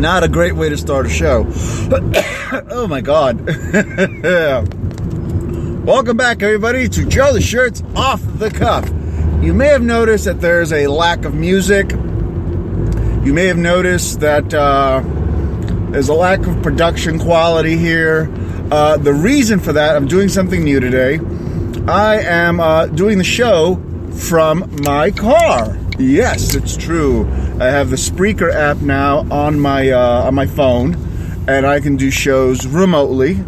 Not a great way to start a show. Oh my God. Welcome back, everybody, to Joe the Shirt's Off the Cuff. You may have noticed that there's a lack of music. You may have noticed that there's a lack of production quality here. The reason for that, I'm doing something new today. I am doing the show from my car. Yes, it's true. I have the Spreaker app now on my phone, and I can do shows remotely,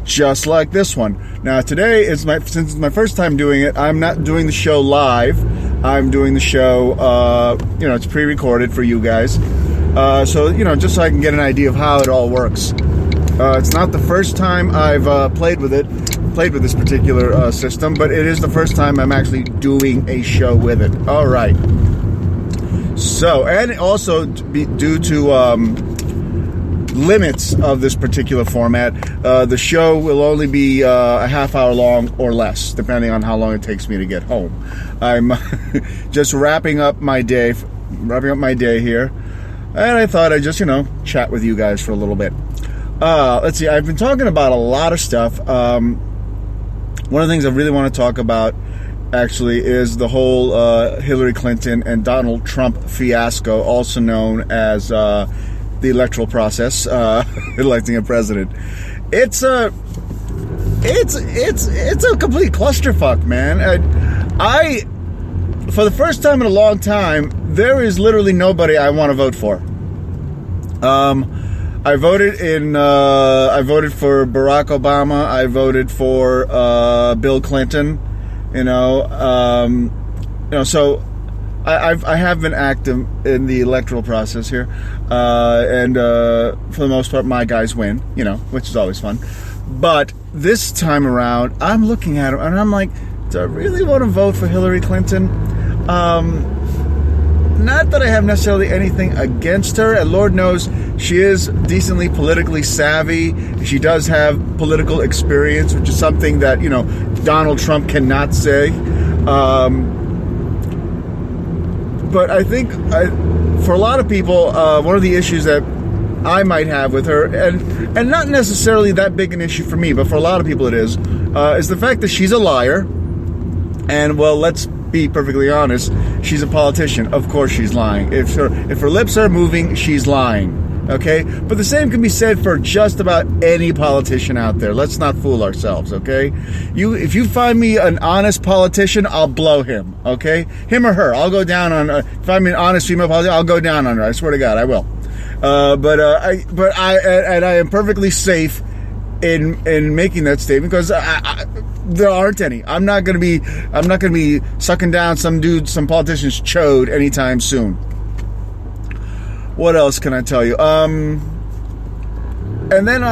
just like this one. Now today since it's my first time doing it, I'm not doing the show live. I'm doing the show, it's pre-recorded for you guys. So just so I can get an idea of how it all works. It's not the first time I've played with this particular system, but it is the first time I'm actually doing a show with it. All right. So, and also due to limits of this particular format, the show will only be a half hour long or less, depending on how long it takes me to get home. I'm just wrapping up my day here, and I thought I'd just, chat with you guys for a little bit. Let's see, I've been talking about a lot of stuff. One of the things I really want to talk about, actually, is the whole Hillary Clinton and Donald Trump fiasco, also known as the electoral process, electing a president. It's a complete clusterfuck, man. I for the first time in a long time, there is literally nobody I want to vote for. I voted for Barack Obama. I voted for Bill Clinton. So I have been active in the electoral process here, and for the most part, my guys win. Which is always fun. But this time around, I'm looking at them and I'm like, do I really want to vote for Hillary Clinton? Not that I have necessarily anything against her, and Lord knows she is decently politically savvy. She does have political experience, which is something that, Donald Trump cannot say. But I think for a lot of people, one of the issues that I might have with her, and not necessarily that big an issue for me, but for a lot of people it is the fact that she's a liar. And, well, let's be perfectly honest, she's a politician. Of course she's lying. If her lips are moving, she's lying. Okay? But the same can be said for just about any politician out there. Let's not fool ourselves, okay? If you find me an honest politician, I'll blow him, okay? Him or her. I'll go down on if I find me an honest female politician, I'll go down on her. I swear to God, I will. But I am perfectly safe in making that statement, because there aren't any. I'm not gonna be sucking down some politician's chode anytime soon. What else can I tell you? And then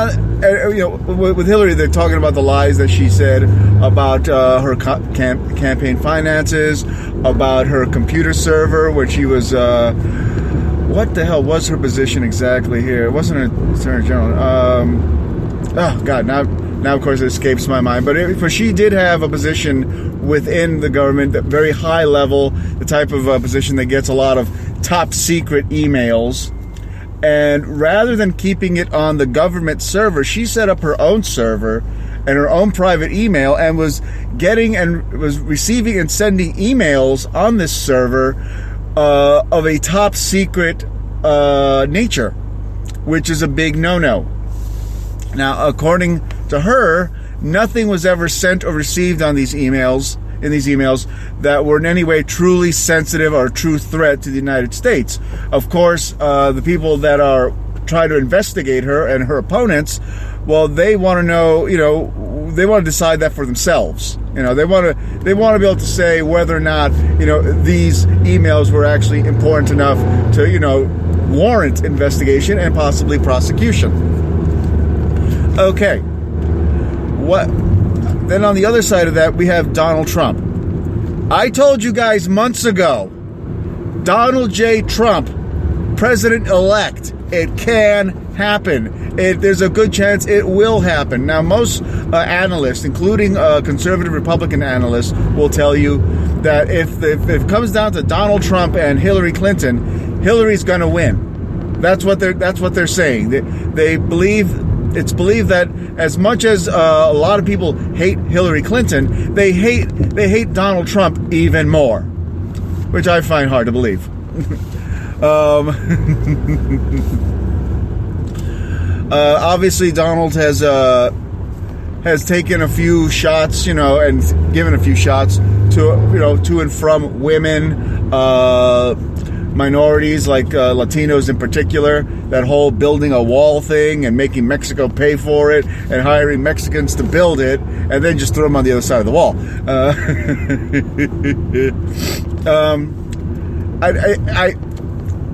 with Hillary, they're talking about the lies that she said about her campaign finances, about her computer server, where she was. What the hell was her position exactly here? It wasn't an attorney general. Oh God! Now of course it escapes my mind. But she did have a position within the government, very high level, the type of position that gets a lot of top secret emails. And rather than keeping it on the government server, she set up her own server and her own private email, and was receiving and sending emails on this server of a top secret nature, which is a big no-no. Now, according to her, nothing was ever sent or received on these emails, that were in any way truly sensitive or a true threat to the United States. Of course, the people that are trying to investigate her and her opponents, well, they want to know, they want to decide that for themselves. They want to be able to say whether or not, these emails were actually important enough to, warrant investigation and possibly prosecution. Okay. Then on the other side of that, we have Donald Trump. I told you guys months ago, Donald J. Trump, president-elect, it can happen. There's a good chance it will happen. Now, most analysts, including conservative Republican analysts, will tell you that if it comes down to Donald Trump and Hillary Clinton, Hillary's going to win. That's what they're saying. They believe, it's believed that as much as a lot of people hate Hillary Clinton, they hate Donald Trump even more, which I find hard to believe. Obviously, Donald has taken a few shots, and given a few shots to and from women, minorities like Latinos in particular. That whole building a wall thing and making Mexico pay for it and hiring Mexicans to build it and then just throw them on the other side of the wall.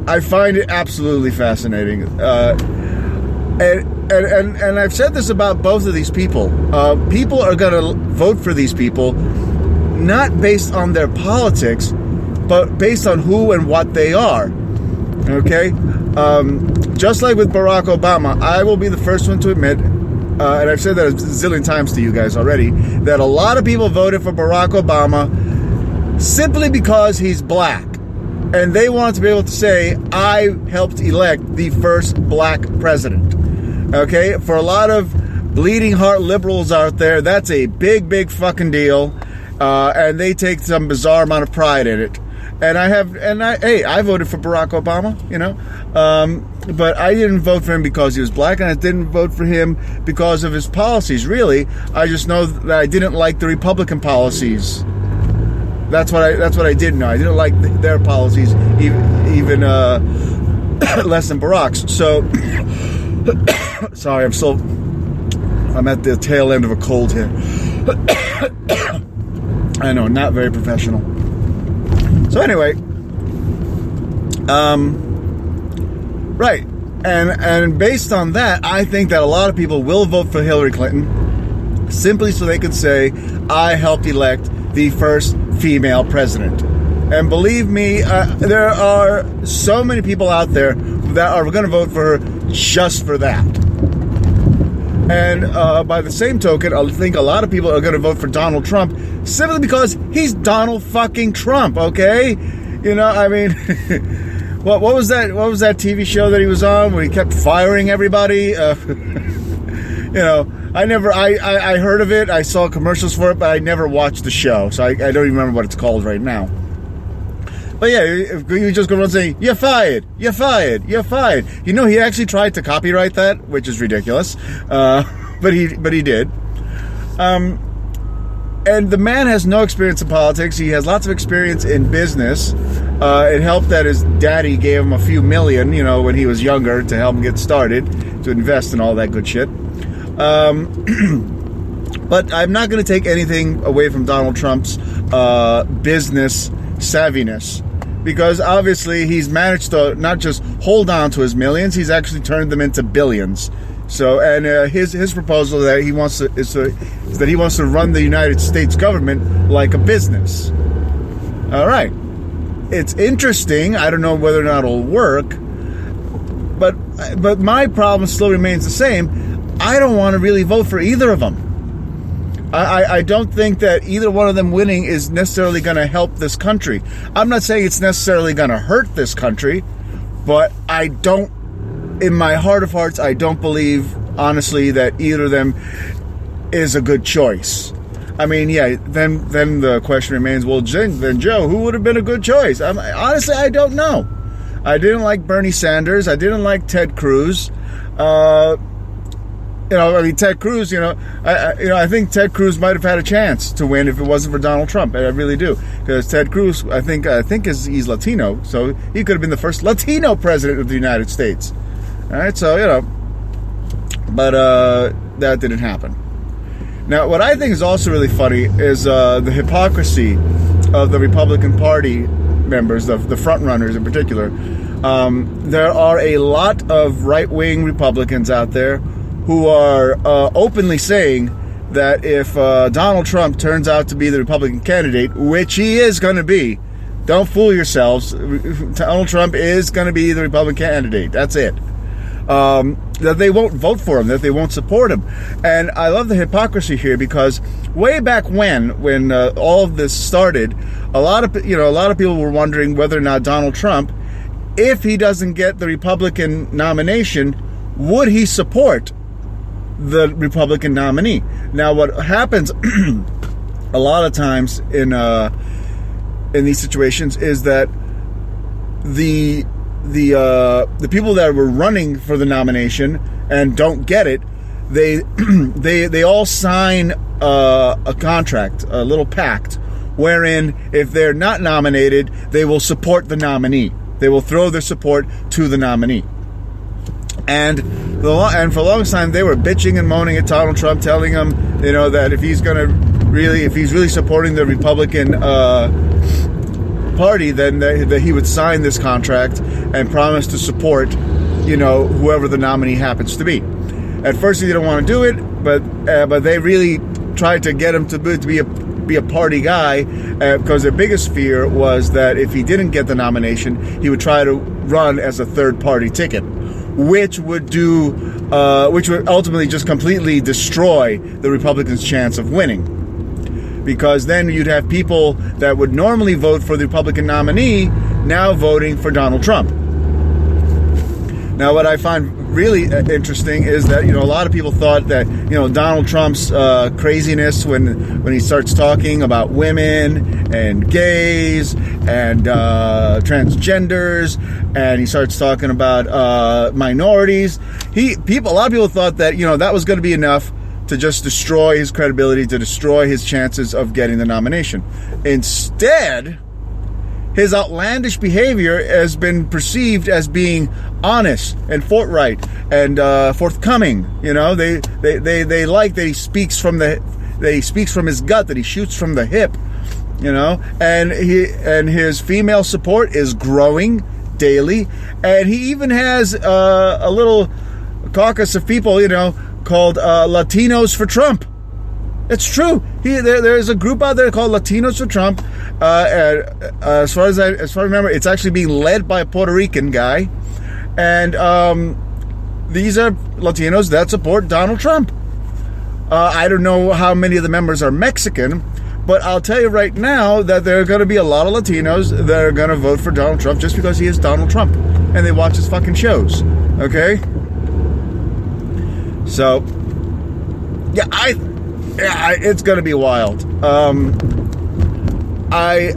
I find it absolutely fascinating. And I've said this about both of these people. People are going to vote for these people not based on their politics, but based on who and what they are. Okay? Just like with Barack Obama, I will be the first one to admit, and I've said that a zillion times to you guys already, that a lot of people voted for Barack Obama simply because he's black. And they want to be able to say, I helped elect the first black president. Okay? For a lot of bleeding heart liberals out there, that's a big, big fucking deal. And they take some bizarre amount of pride in it. And I voted for Barack Obama, but I didn't vote for him because he was black, and I didn't vote for him because of his policies, really. I just know that I didn't like the Republican policies. That's what I did know. I didn't like their policies even less than Barack's. So, sorry, I'm at the tail end of a cold here. I know, not very professional. So anyway, right, and based on that, I think that a lot of people will vote for Hillary Clinton simply so they could say, I helped elect the first female president. And believe me, there are so many people out there that are going to vote for her just for that. And by the same token, I think a lot of people are going to vote for Donald Trump simply because he's Donald fucking Trump, okay? I mean, what was that? What was that TV show that he was on where he kept firing everybody? I heard of it. I saw commercials for it, but I never watched the show, so I don't even remember what it's called right now. But yeah, if you just go around saying, you're fired, you're fired, you're fired. He actually tried to copyright that, which is ridiculous. But he did. And the man has no experience in politics. He has lots of experience in business. It helped that his daddy gave him a few million, when he was younger to help him get started, to invest in all that good shit. But I'm not going to take anything away from Donald Trump's business savviness, because obviously he's managed to not just hold on to his millions, he's actually turned them into billions. So, and his proposal that he wants to is that he wants to run the United States government like a business. All right, it's interesting. I don't know whether or not it'll work, but my problem still remains the same. I don't want to really vote for either of them. I don't think that either one of them winning is necessarily going to help this country. I'm not saying it's necessarily going to hurt this country, but in my heart of hearts, I don't believe, honestly, that either of them is a good choice. I mean, yeah, then the question remains, well, then Joe, who would have been a good choice? Honestly, I don't know. I didn't like Bernie Sanders. I didn't like Ted Cruz. Ted Cruz, I think Ted Cruz might have had a chance to win if it wasn't for Donald Trump. I really do. Because Ted Cruz, I think he's Latino, so he could have been the first Latino president of the United States. All right, so, but that didn't happen. Now, what I think is also really funny is the hypocrisy of the Republican Party members, the front runners in particular. There are a lot of right-wing Republicans out there who are openly saying that if Donald Trump turns out to be the Republican candidate, which he is going to be, don't fool yourselves, Donald Trump is going to be the Republican candidate. That's it. That they won't vote for him, that they won't support him. And I love the hypocrisy here, because way back when all of this started, a lot of people were wondering whether or not Donald Trump if he doesn't get the Republican nomination, would he support the Republican nominee? Now, what happens a lot of times in these situations is that the people that were running for the nomination and don't get it, they all sign a contract, a little pact, wherein if they're not nominated, they will support the nominee. They will throw their support to the nominee. And for a long time, they were bitching and moaning at Donald Trump, telling him, that if he's really supporting the Republican Party, then that he would sign this contract and promise to support, whoever the nominee happens to be. At first, he didn't want to do it, but they really tried to get him to be a party guy, because their biggest fear was that if he didn't get the nomination, he would try to run as a third party ticket, which would ultimately just completely destroy the Republicans' chance of winning. Because then you'd have people that would normally vote for the Republican nominee now voting for Donald Trump. Now, what I find really interesting is that, a lot of people thought that, Donald Trump's craziness when he starts talking about women and gays and transgenders, and he starts talking about minorities. A lot of people thought that, that was going to be enough to just destroy his credibility, to destroy his chances of getting the nomination. Instead, his outlandish behavior has been perceived as being honest and forthright and forthcoming. They like that he speaks from his gut, that he shoots from the hip. And his female support is growing daily, and he even has a little caucus of people, called Latinos for Trump. It's true. There's a group out there called Latinos for Trump. As far as I remember, it's actually being led by a Puerto Rican guy, and these are Latinos that support Donald Trump. I don't know how many of the members are Mexican, but I'll tell you right now that there are going to be a lot of Latinos that are going to vote for Donald Trump just because he is Donald Trump, and they watch his fucking shows. Okay, so yeah, it's going to be wild. I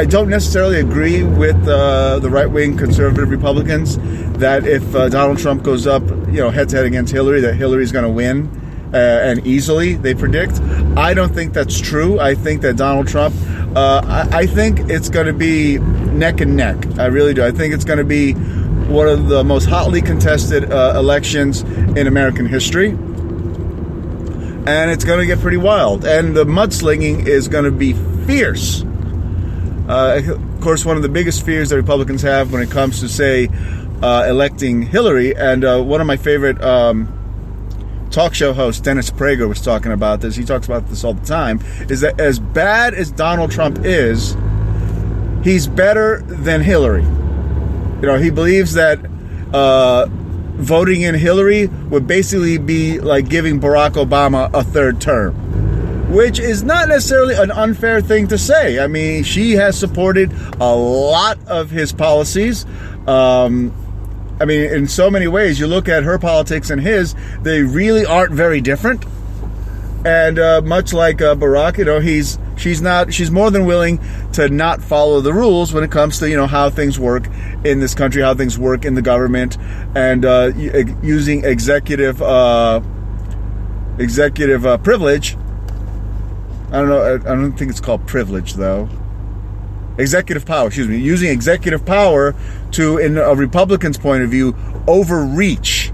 don't necessarily agree with the right-wing conservative Republicans that if Donald Trump goes up, head-to-head against Hillary, that Hillary's going to win, and easily, they predict. I don't think that's true. I think that Donald Trump, I think it's going to be neck and neck. I really do. I think it's going to be one of the most hotly contested elections in American history. And it's going to get pretty wild. And the mudslinging is going to be fierce. Of course, one of the biggest fears that Republicans have when it comes to, say, electing Hillary, and one of my favorite talk show hosts, Dennis Prager, was talking about this. He talks about this all the time, is that as bad as Donald Trump is, he's better than Hillary. He believes that voting in Hillary would basically be like giving Barack Obama a third term, which is not necessarily an unfair thing to say. I mean, she has supported a lot of his policies. I mean, in so many ways, you look at her politics and his, they really aren't very different. And much like Barack, she's more than willing to not follow the rules when it comes to, how things work in this country, how things work in the government, and using executive privilege. I don't know. I don't think it's called privilege, though. Executive power, using executive power to, in a Republican's point of view, overreach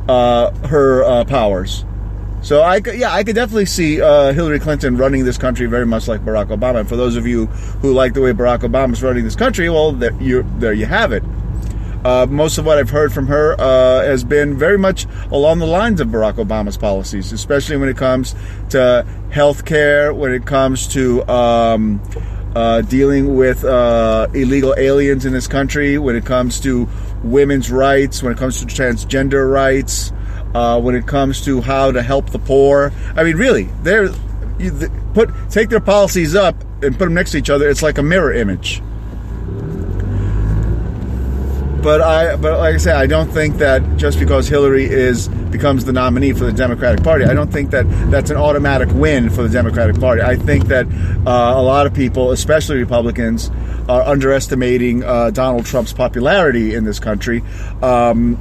her powers. So I could definitely see Hillary Clinton running this country very much like Barack Obama. And for those of you who like the way Barack Obama is running this country, well, there you have it. Most of what I've heard from her has been very much along the lines of Barack Obama's policies, especially when it comes to health care, when it comes to dealing with illegal aliens in this country, when it comes to women's rights, when it comes to transgender rights, when it comes to how to help the poor. I mean, really, take their policies up and put them next to each other. It's like a mirror image. But like I said, I don't think that just because Hillary becomes the nominee for the Democratic Party, I don't think that that's an automatic win for the Democratic Party. I think that a lot of people, especially Republicans, are underestimating Donald Trump's popularity in this country. And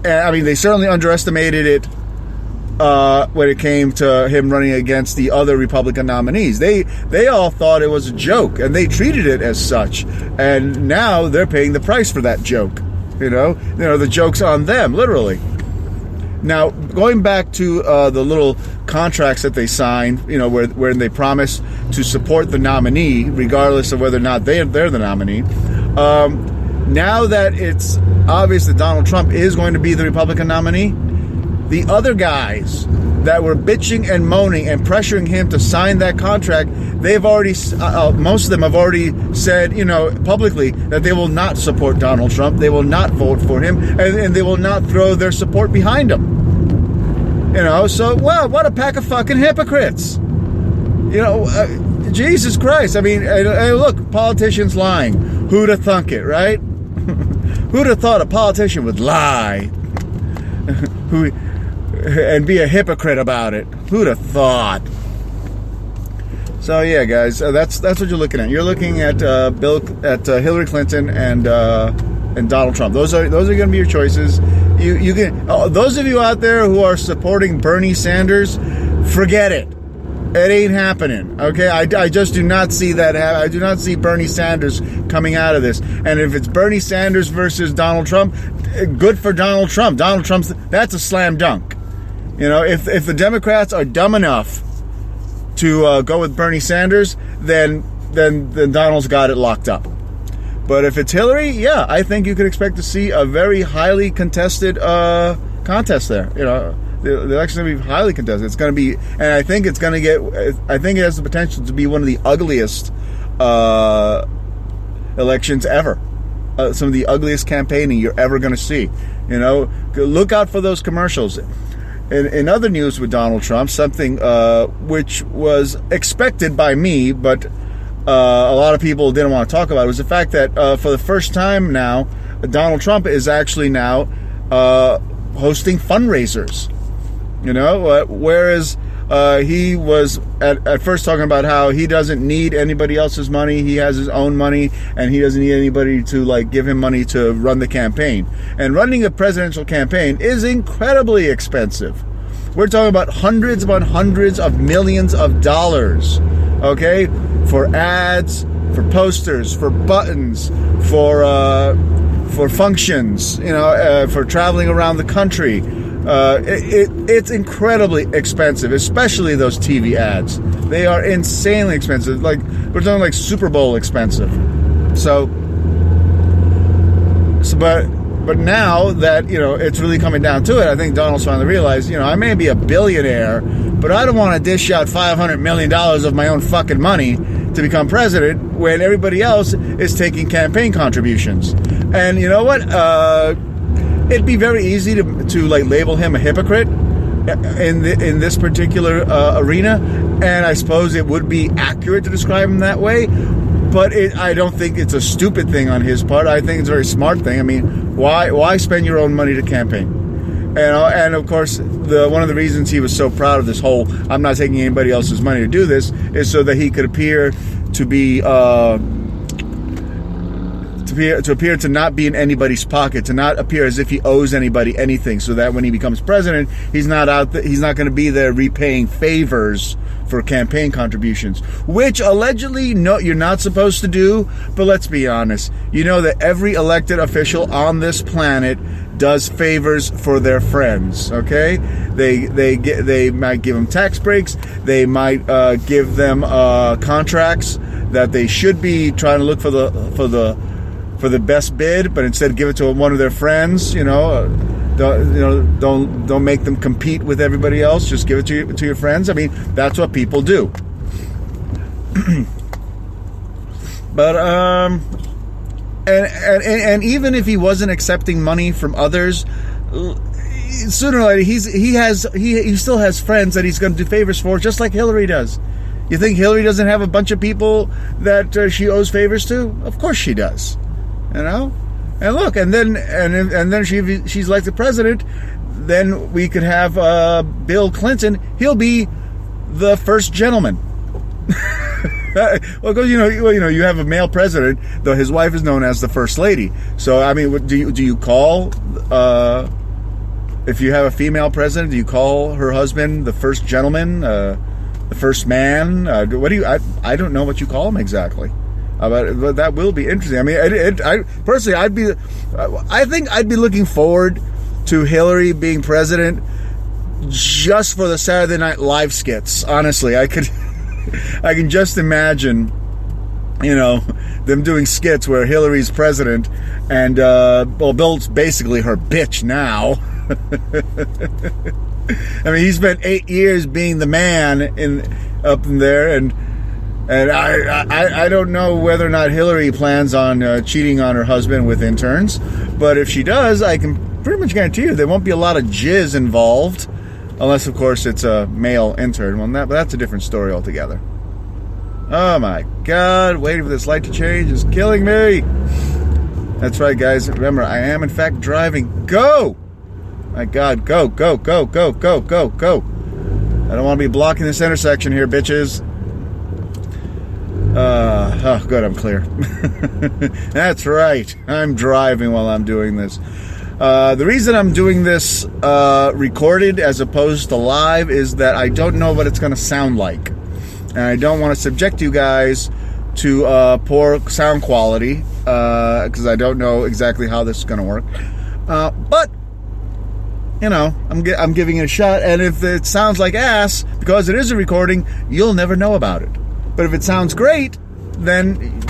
I mean, they certainly underestimated it when it came to him running against the other Republican nominees. They all thought it was a joke, and they treated it as such. And now they're paying the price for that joke. You know, the joke's on them, literally. Now, going back to the little contracts that they signed, where they promise to support the nominee, regardless of whether or not they're the nominee. Now that it's obvious that Donald Trump is going to be the Republican nominee, the other guys that were bitching and moaning and pressuring him to sign that contract, they've already, most of them have already said, publicly that they will not support Donald Trump. They will not vote for him, and they will not throw their support behind him. So, well, what a pack of fucking hypocrites. Jesus Christ. I mean, look, politicians lying. Who'd have thunk it, right? Who'd have thought a politician would lie? And be a hypocrite about it. Who'd have thought? So yeah, guys, that's what you're looking at. You're looking at Hillary Clinton and Donald Trump. Those are going to be your choices. You can those of you out there who are supporting Bernie Sanders, forget it. It ain't happening. Okay, I just do not see that. I do not see Bernie Sanders coming out of this. And if it's Bernie Sanders versus Donald Trump, good for Donald Trump. Donald Trump's, that's a slam dunk. If the Democrats are dumb enough to go with Bernie Sanders, then Donald's got it locked up. But if it's Hillary, yeah, I think you could expect to see a very highly contested contest there. The election is going to be highly contested. It's going to be, and I think it's going to get. I think it has the potential to be one of the ugliest elections ever. Some of the ugliest campaigning you're ever going to see. Look out for those commercials. In other news with Donald Trump, something which was expected by me, but a lot of people didn't want to talk about it, was the fact that for the first time now, Donald Trump is actually now hosting fundraisers. Whereas he was at first talking about how he doesn't need anybody else's money, he has his own money, and he doesn't need anybody to give him money to run the campaign. And running a presidential campaign is incredibly expensive. We're talking about hundreds upon hundreds of millions of dollars, okay, for ads, for posters, for buttons, for functions, for traveling around the country. It's incredibly expensive, especially those TV ads. They are insanely expensive. We're talking Super Bowl expensive. But now that, it's really coming down to it, I think Donald's finally realized, I may be a billionaire, but I don't want to dish out $500 million of my own fucking money to become president when everybody else is taking campaign contributions. And you know what? It'd be very easy to label him a hypocrite in this particular arena, and I suppose it would be accurate to describe him that way. But I don't think it's a stupid thing on his part. I think it's a very smart thing. I mean, why spend your own money to campaign? And of course, one of the reasons he was so proud of this whole "I'm not taking anybody else's money to do this" is so that he could appear to be. To appear to not be in anybody's pocket, to not appear as if he owes anybody anything, so that when he becomes president, he's not going to be there repaying favors for campaign contributions, which allegedly you're not supposed to do. But let's be honest, that every elected official on this planet does favors for their friends. Okay, they might give them tax breaks, they might give them contracts that they should be trying to look for the best bid, but instead give it to one of their friends. Don't make them compete with everybody else. Just give it to your friends. I mean, that's what people do. But and even if he wasn't accepting money from others, sooner or later he still has friends that he's going to do favors for, just like Hillary does. You think Hillary doesn't have a bunch of people that she owes favors to? Of course she does. And look, and then she's elected president, then we could have Bill Clinton. He'll be the first gentleman. Well, because you have a male president, though his wife is known as the first lady. So I mean, do you call if you have a female president, do you call her husband the first gentleman, the first man? What do you? I don't know what you call him exactly. But that will be interesting. I mean, I personally, I think I'd be looking forward to Hillary being president just for the Saturday Night Live skits. Honestly, I can just imagine, them doing skits where Hillary's president and Bill's basically her bitch now. I mean, he spent 8 years being the man up in there, and I don't know whether or not Hillary plans on cheating on her husband with interns, but if she does, I can pretty much guarantee you there won't be a lot of jizz involved, unless, of course, it's a male intern. Well, but that's a different story altogether. Oh my God, waiting for this light to change is killing me. That's right, guys. Remember, I am, in fact, driving. Go! My God, go, go, go, go, go, go, go. I don't want to be blocking this intersection here, bitches. Oh, good, I'm clear. That's right. I'm driving while I'm doing this. The reason I'm doing this recorded as opposed to live is that I don't know what it's going to sound like. And I don't want to subject you guys to poor sound quality because I don't know exactly how this is going to work. But, I'm giving it a shot. And if it sounds like ass, because it is a recording, you'll never know about it. But if it sounds great, then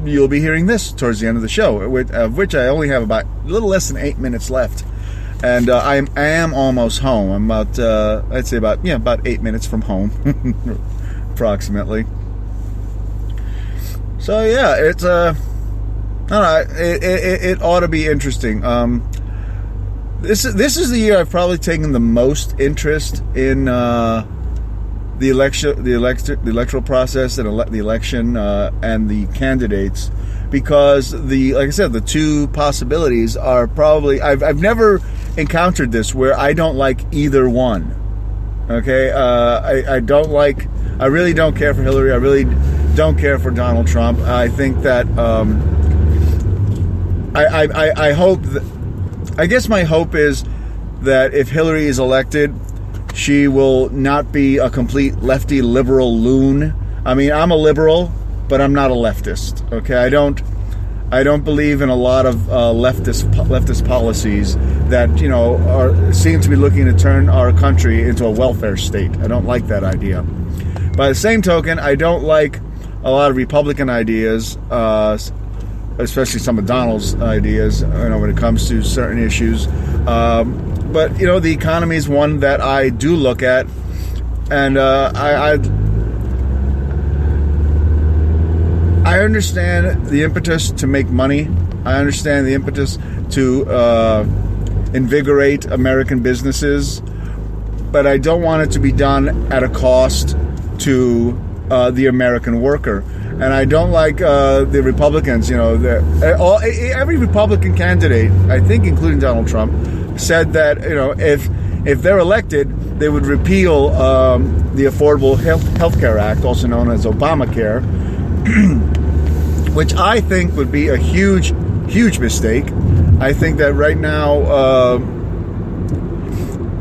you'll be hearing this towards the end of the show, of which I only have about a little less than 8 minutes left. And I am almost home. I'm about, I'd say about 8 minutes from home, approximately. So yeah, it's I don't know, it ought to be interesting. This is the year I've probably taken the most interest in the electoral process and the election and the candidates, because like I said, the two possibilities are probably I've never encountered this where I don't like either one. Okay, I really don't care for Hillary. I really don't care for Donald Trump. I think that I hope that, I guess my hope is that if Hillary is elected, she will not be a complete lefty liberal loon. I mean, I'm a liberal, but I'm not a leftist. Okay, I don't believe in a lot of leftist policies that seem to be looking to turn our country into a welfare state. I don't like that idea. By the same token, I don't like a lot of Republican ideas, especially some of Donald's ideas. When it comes to certain issues. But the economy is one that I do look at, and I understand the impetus to make money. I understand the impetus to invigorate American businesses, but I don't want it to be done at a cost to the American worker. And I don't like the Republicans. Every Republican candidate, I think, including Donald Trump, said that if they're elected, they would repeal the Affordable Health Care Act, also known as Obamacare, which I think would be a huge mistake. I think that right now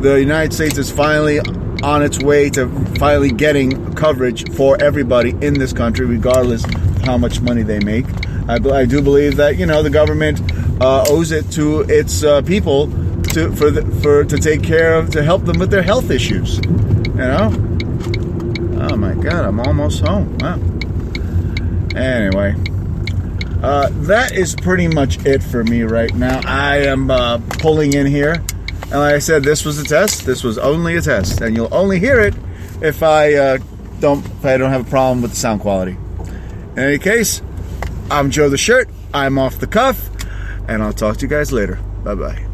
the United States is finally on its way to finally getting coverage for everybody in this country, regardless of how much money they make. I do believe that the government owes it to its people to take care of, to help them with their health issues. Oh my God, I'm almost home. Wow. Anyway, that is pretty much it for me right now. I am pulling in here. And like I said, this was a test. This was only a test, and you'll only hear it if I don't have a problem with the sound quality. In any case, I'm Joe the Shirt. I'm off the cuff, and I'll talk to you guys later. Bye bye.